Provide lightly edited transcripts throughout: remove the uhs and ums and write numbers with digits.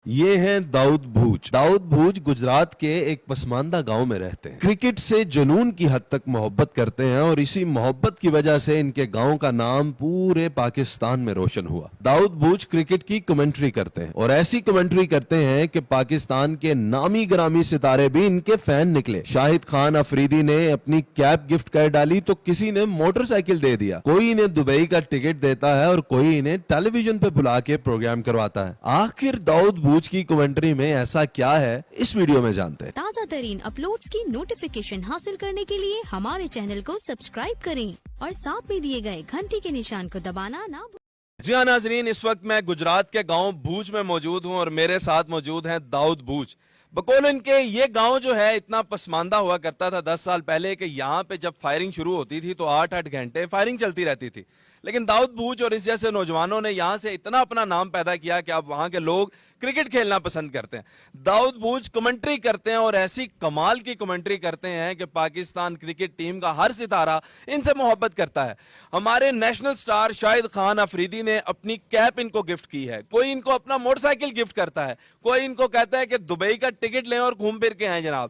ये हैं दाऊद भूज। दाऊद भूज गुजरात के एक पसमानदा गांव में रहते हैं। क्रिकेट से जुनून की हद तक मोहब्बत करते हैं और इसी मोहब्बत की वजह से इनके गांव का नाम पूरे पाकिस्तान में रोशन हुआ। दाऊद भूज क्रिकेट की कमेंट्री करते हैं और ऐसी कमेंट्री करते हैं कि पाकिस्तान के नामी ग्रामी सितारे भी इनके फैन निकले। शाहिद खान अफरीदी ने अपनी कैप गिफ्ट कर डाली तो किसी ने मोटरसाइकिल दे दिया, कोई इन्हें दुबई का टिकट देता है और कोई इन्हें टेलीविजन पे बुला के प्रोग्राम करवाता है। आखिर दाऊद भूज की कमेंट्री में ऐसा क्या है, इस वीडियो में जानते हैं। ताज़ा तरीन अपलोड्स की नोटिफिकेशन हासिल करने के लिए हमारे चैनल को सब्सक्राइब करें और साथ में दिए गए घंटी के निशान को दबाना ना भूलें। जी हाँ नाजरीन, इस वक्त मैं गुजरात के गांव भूज में मौजूद हूं और मेरे साथ मौजूद हैं दाऊद भूज। बकौल इनके ये गांव जो है इतना पसमानदा हुआ करता था 10 साल पहले कि यहाँ पे जब फायरिंग शुरू होती थी तो 8-8 घंटे फायरिंग चलती रहती थी। लेकिन दाऊद भूज और इस जैसे नौजवानों ने यहाँ से इतना अपना नाम पैदा किया कि अब वहाँ के लोग क्रिकेट खेलना पसंद करते हैं। दाऊद भूज कमेंट्री करते हैं और ऐसी कमाल की कमेंट्री करते हैं कि पाकिस्तान क्रिकेट टीम का हर सितारा इनसे मोहब्बत करता है। हमारे नेशनल स्टार शाहिद खान अफरीदी ने अपनी कैप इनको गिफ्ट की है, कोई इनको अपना मोटरसाइकिल गिफ्ट करता है, कोई इनको कहता है कि दुबई का टिकट लें और घूम फिर के आए।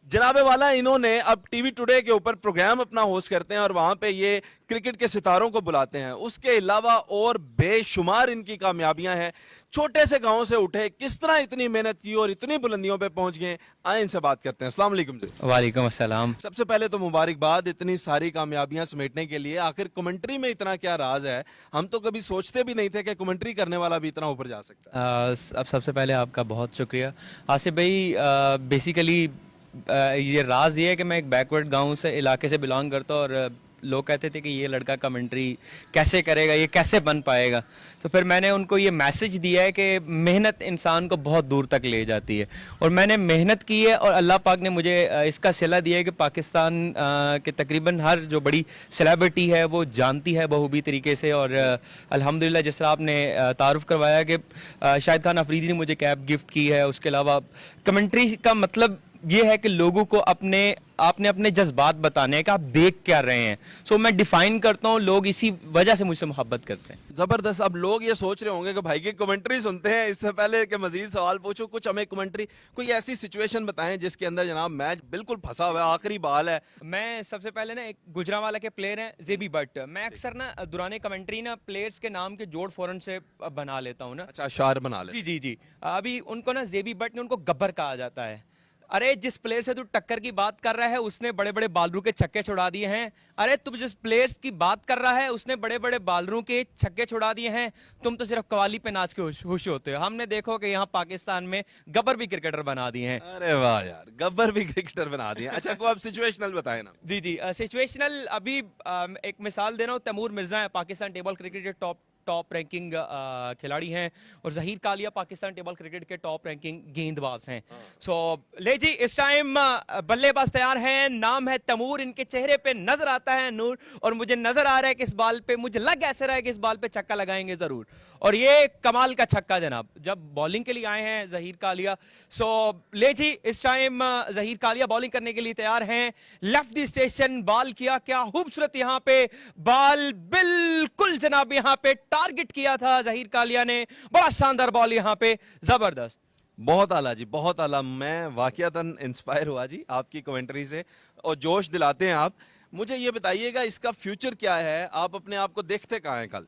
जनाबे वाला इन्होंने अब टीवी टुडे के ऊपर प्रोग्राम अपना होस्ट करते हैं और वहां पे ये क्रिकेट के सितारों को बुलाते हैं। उसके अलावा और बेशुमार इनकी कामयाबियां हैं। छोटे से गांव से उठे, किस तरह इतनी मेहनत की और इतनी बुलंदियों पे पहुंच गए, आए इनसे बात करते हैं। अस्सलाम वालेकुम जी। वालेकुम अस्सलाम। सबसे पहले तो मुबारकबाद इतनी सारी कामयाबियां समेटने के लिए। आखिर कमेंट्री में इतना क्या राज है? हम तो कभी सोचते भी नहीं थे कि कमेंट्री करने वाला भी इतना ऊपर जा सकता है। अब सबसे पहले आपका बहुत शुक्रिया आसिफ भाई। बेसिकली ये राज ये है कि मैं एक बैकवर्ड गांव से इलाके से बिलोंग करता हूँ और लोग कहते थे कि ये लड़का कमेंट्री कैसे करेगा, ये कैसे बन पाएगा। तो फिर मैंने उनको ये मैसेज दिया है कि मेहनत इंसान को बहुत दूर तक ले जाती है और मैंने मेहनत की है और अल्लाह पाक ने मुझे इसका सिला दिया है कि पाकिस्तान के तकरीबन हर जो बड़ी सेलिब्रिटी है वो जानती है बखूबी तरीके से। और अल्हम्दुलिल्लाह जिस तरह आपने तारुफ करवाया कि शाहिद खान अफरीदी ने मुझे कैप गिफ्ट की है, उसके अलावा कमेंट्री का मतलब ये है कि लोगों को आपने अपने जज्बात बताने हैं कि आप देख क्या रहे हैं। सो मैं डिफाइन करता हूँ, लोग इसी वजह से मुझसे मोहब्बत करते हैं। जबरदस्त। अब लोग ये सोच रहे होंगे कि भाई की कमेंट्री सुनते हैं, इससे पहले कि मजीद सवाल पूछो कुछ हमें कमेंट्री कोई ऐसी सिचुएशन बताएं जिसके अंदर जनाब मैच बिल्कुल फंसा हुआ है, आखिरी बाल है। मैं सबसे पहले ना एक गुजरांवाला के प्लेयर हैं जेबी बट, मैं अक्सर ना दौरान कमेंट्री ना प्लेयर्स के नाम के जोड़ फौरन से बना लेता हूँ ना। अच्छा, शार बना ले। जी जी जी। अभी उनको ना जेबी बट ने उनको गब्बर कहा जाता है। अरे जिस प्लेयर से तू टक्कर की बात कर रहा है उसने बड़े बड़े बालरू के छक्के छुड़ा दिए हैं। अरे तुम जिस प्लेयर्स की बात कर रहा है उसने बड़े बड़े बालरू के छक्के छुड़ा दिए हैं। तुम तो सिर्फ कवाली पे नाच के खुश होते हो। हमने देखो कि यहाँ पाकिस्तान में गब्बर भी क्रिकेटर बना दिए हैं। अरे वाह यार, गब्बर भी क्रिकेटर बना दिए। अच्छा, को आप सिचुएशनल बताएं ना। जी जी। सिचुएशनल अभी एक मिसाल दे रहा हूँ। तैमूर मिर्जा है, पाकिस्तान टेबल क्रिकेट के टॉप रैंकिंग खिलाड़ी हैं और जहीर कालिया पाकिस्तान टेबल क्रिकेट के टॉप रैंकिंग गेंदबाज हैं। सो ले जी, इस टाइम बल्लेबाज तैयार हैं, नाम है तैमूर। इनके चेहरे पे नजर आता है नूर और मुझे नजर आ रहा है कि इस बाल पे, मुझे लग ऐसे रहा है कि इस बाल पे छक्का लगाएंगे जरूर। और ये कमाल का छक्का जनाब, जब बॉलिंग के लिए आए हैं जहीर कालिया। सो ले जी, इस टाइम जहीर कालिया बॉलिंग करने के लिए तैयार हैं। लेफ्ट दी स्टेशन बॉल किया, क्या खूबसूरत यहाँ पे बॉल, बिल्कुल जनाब यहाँ पे टारगेट किया था जहीर कालिया ने। बड़ा शानदार बॉल यहाँ पे, जबरदस्त। बहुत आला जी, बहुत आला। मैं वाकयातन इंस्पायर हुआ जी आपकी कमेंट्री से और जोश दिलाते हैं आप। मुझे ये बताइएगा इसका फ्यूचर क्या है? आप अपने आप को देखते कहाँ हैं कल?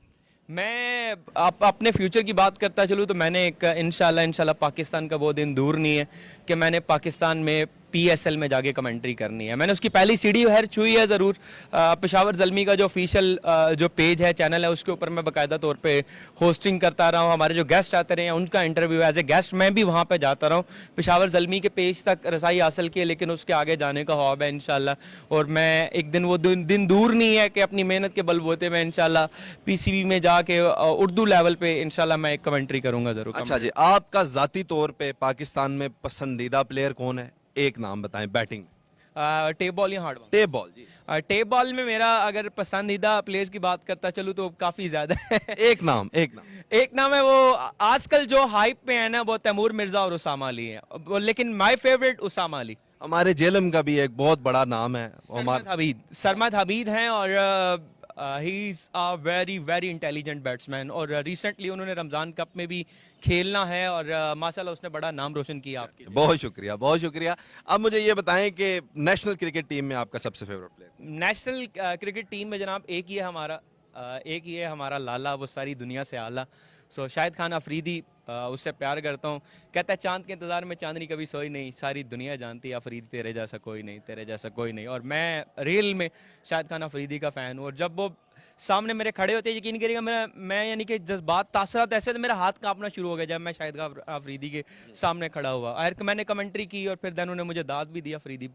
मैं आप अपने फ्यूचर की बात करता चलूँ तो मैंने एक इंशाल्लाह पाकिस्तान का वो दिन दूर नहीं है कि मैंने पाकिस्तान में PSL में जाके कमेंट्री करनी है। मैंने उसकी पहली सीढ़ी खैर छुई है ज़रूर। पेशावर ज़ल्मी का जो ऑफिशियल जो पेज है, चैनल है, उसके ऊपर मैं बाकायदा तौर पे होस्टिंग करता रहा हूँ। हमारे जो गेस्ट आते रहे हैं उनका इंटरव्यू एज ए गेस्ट मैं भी वहाँ पे जाता रहा हूँ। पेशावर ज़ल्मी के पेज तक रसाई हासिल की है लेकिन उसके आगे जाने का ख्वाब है इंशाल्लाह। और मैं एक दिन, वो दिन दूर नहीं है कि अपनी मेहनत के बलबूते में इंशाल्लाह PCB में जाके उर्दू लेवल पे इंशाल्लाह मैं एक कमेंट्री करूँगा ज़रूर। अच्छा जी, आपका ज़ाती तौर पे पाकिस्तान में पसंदीदा प्लेयर कौन है? एक नाम बताएं बैटिंग। टेप बॉल या हार्ड बॉल? टेप बॉल जी। टेप बॉल में मेरा अगर पसंदीदा प्लेयर की बात करता चलूँ तो काफ़ी ज़्यादा है। एक नाम है वो आजकल जो हाइप पे है ना, वो तैमूर मिर्जा और उसामा अली है, लेकिन माय फेवरेट उसामा अली। हमारे जेलम का भी एक बहुत बड़ा नाम है, सरमद हमीद हैं और he is a very very intelligent batsman, और रिसेंटली उन्होंने रमज़ान कप में भी खेलना है, और माशाल्लाह उसने बड़ा नाम रोशन किया आपके लिए। बहुत शुक्रिया, बहुत शुक्रिया। अब मुझे ये बताएं कि नेशनल क्रिकेट टीम में आपका सबसे favourite player? National cricket team में जनाब एक ही है हमारा, एक ही है हमारा लाला, वो सारी दुनिया से आला। सो शाहिद खान अफरीदी, उससे प्यार करता हूँ। कहता है चांद के इंतज़ार में चांदनी कभी सोई नहीं, सारी दुनिया जानती है अफरीदी तेरे जैसा कोई नहीं, तेरे जैसा कोई नहीं। और मैं रियल में शाहिद खान अफरीदी का फ़ैन हूँ, और जब वो सामने मेरे खड़े होते हैं, यकीन करिएगा मैं यानी कि जज्बात तासरात ऐसे होते, मेरा हाथ कांपना शुरू हो गया जब मैं शाहिद खान अफरीदी के सामने खड़ा हुआ। और मैंने कमेंट्री की, और फिर देन उन्होंने मुझे दाद भी दिया अफरीदी।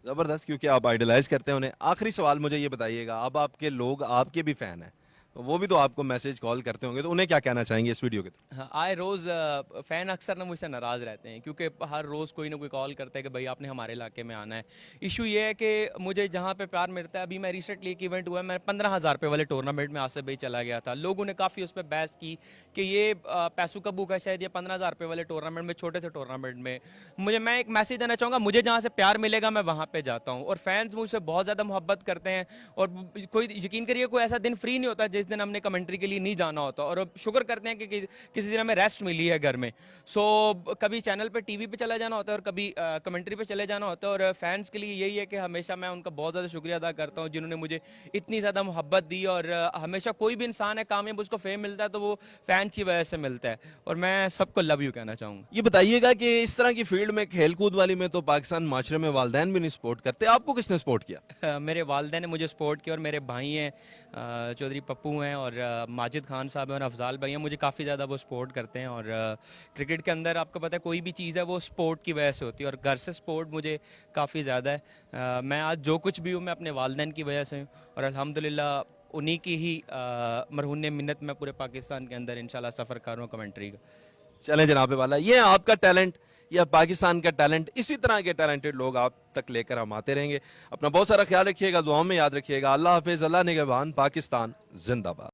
जबरदस्त, क्योंकि आप आइडलाइज करते हैं उन्हें। आखिरी सवाल मुझे ये बताइएगा, अब आपके लोग आपके भी फैन हैं, तो वो भी तो आपको मैसेज कॉल करते होंगे, तो उन्हें क्या कहना चाहेंगे इस वीडियो के थ्रू? हाँ, आए रोज़ फ़ैन अक्सर ना मुझसे नाराज़ रहते हैं, क्योंकि हर रोज़ कोई ना कोई कॉल करता है कि भाई आपने हमारे इलाके में आना है। इशू ये है कि मुझे जहाँ पे प्यार मिलता है, अभी मैं रिसेंटली एक इवेंट हुआ है, मैं 15,000 रुपये वाले टूर्नामेंट में आसिफ भाई चला गया था। लोगों ने काफ़ी उस पर बहस की कि ये पैसों का बुक है शायद, ये 15,000 रुपये वाले टूर्नामेंट में, छोटे से टूर्नामेंट में। मैं एक मैसेज देना चाहूँगा, मुझे जहाँ से प्यार मिलेगा मैं वहाँ पर जाता हूँ, और फैंस मुझसे बहुत ज़्यादा मोहब्बत करते हैं। और कोई यकीन करिए कोई ऐसा दिन फ्री नहीं होता जिस दिन हमने कमेंट्री के लिए नहीं जाना होता, और अब शुक्र करते हैं कि किसी दिन हमें रेस्ट मिली है घर में। सो कभी चैनल पे टीवी पे चला जाना होता है, और कभी कमेंट्री पे चले जाना होता है। और फैंस के लिए यही है कि हमेशा मैं उनका बहुत ज़्यादा शुक्रिया अदा करता हूँ जिन्होंने मुझे इतनी ज़्यादा मोहब्बत दी। और हमेशा कोई भी इंसान है कामयाब, उसको फेम मिलता है तो वो फैन की वजह से मिलता है, और मैं सबको लव यू कहना चाहूँगा। ये बताइएगा कि इस तरह की फील्ड में, खेलकूद वाली में, तो पाकिस्तान माशरे में वालिदैन भी नहीं सपोर्ट करते, आपको किसने सपोर्ट किया? मेरे वालिदैन ने मुझे सपोर्ट किया, और मेरे भाई हैं चौधरी पप्पू हैं, और माजिद खान साहब हैं, और अफजाल भाई हैं, मुझे काफ़ी ज़्यादा वो सपोर्ट करते हैं। और क्रिकेट के अंदर आपको पता है कोई भी चीज़ है वो स्पोर्ट की वजह से होती है, और घर से सपोर्ट मुझे काफ़ी ज़्यादा है। मैं आज जो कुछ भी हूँ मैं अपने वालिदैन की वजह से हूँ, और अल्हम्दुलिल्लाह उन्हीं की ही मरहून मिन्नत मैं पूरे पाकिस्तान के अंदर इंशाल्लाह सफ़र कर रहा हूँ कमेंट्री का। चलें जनाब वाला, ये आपका टैलेंट, या पाकिस्तान का टैलेंट, इसी तरह के टैलेंटेड लोग आप तक लेकर हम आते रहेंगे। अपना बहुत सारा ख्याल रखिएगा, दुआओं में याद रखिएगा। अल्लाह हाफिज़, अल्लाह निगहबान, पाकिस्तान जिंदाबाद।